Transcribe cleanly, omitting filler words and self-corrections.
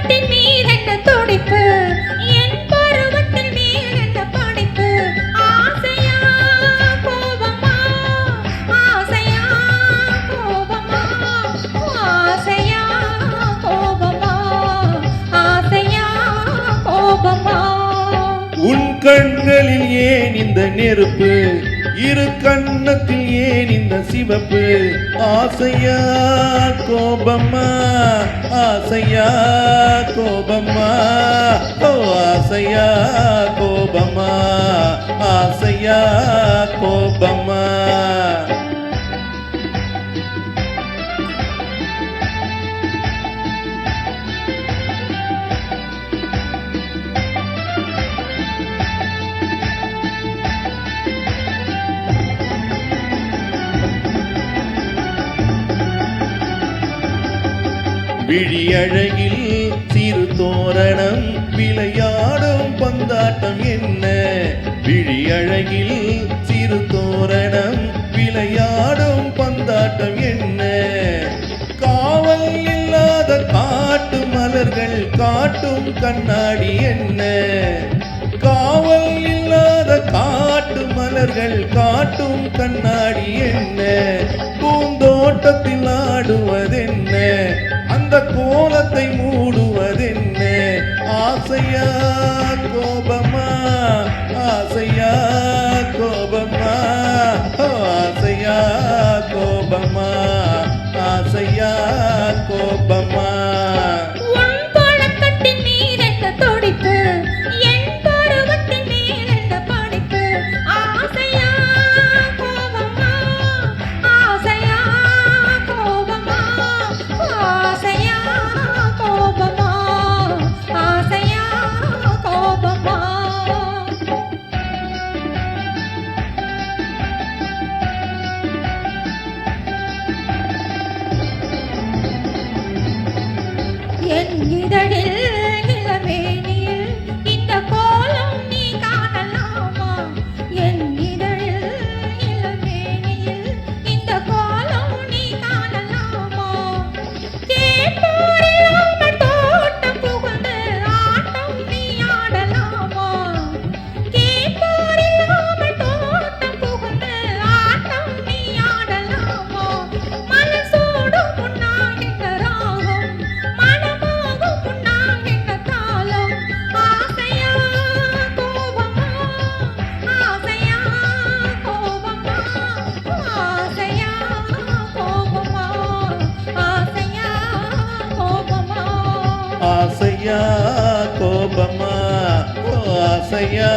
பருவத்தின் மீதென்ன துடிப்பு, என் பருவத்தின் மீதென்ன படிப்பு. ஆசையா கோபமா, ஆசையா கோபமா, ஆசையா கோபமா, ஆசையா கோபமா. உன் கண்களில் ஏன் இந்த நெருப்பு, இரு கண்ணத்தில் ஏன் இந்த சிவப்பு. ஆசையா கோபமா, ஆசையா கோபமா, ஓ ஆசையா கோபமா, ஆசையா கோபமா. விழியழகில் சிறு தோரணம், விளையாடும் பந்தாட்டம் என்ன. விழியழகில் சிறு தோரணம், விளையாடும் பந்தாட்டம் என்ன. காவல் இல்லாத காட்டு மலர்கள் காட்டும் கண்ணாடி என்ன. காவல் இல்லாத காட்டு மலர்கள் காட்டும் கண்ணாடி என்ன. பூந்தோட்டத்தில் ஆடுவதென்ன, அந்த கோலத்தை மூடுவதென்ன. ஆசையா கோபமா, ஆசையா கோபமா, ஆசையா கோபமா, ஆசையா கோபமா. உன் பழக்கத்தின் மீதென்ன துடிப்பு, என் பருவத்தின் மீதென்ன படிப்பு. ஆசையா கோபமா, ஆசையா கோபமா, ஆசையா கோபமா, ஆசையா கோபமா. என் இதழில் இளவேனில் இந்த கோலம் நீ காணலாமா. என் இதழில் இளவேனில் இந்த கோலம் நீ காணலாமா. கேட்போரில்லாமல் தோட்டம் புகுந்து ஆட்டம் நீ ஆடலாமா. கேட்போரில்லாமல் தோட்டம் புகுந்து ஆட்டம் நீ ஆடலாமா. மனசோடும் முன்னால் என்ன ராகம், மனமோகும் முன்னால் என்ன தாளம். ஆசையா கோபமா, ஆசையா கோபமா, ஆசையா கோபமா, ஆசையா கோபமா. ஆசையா கோபமா, ஓ ஆசையா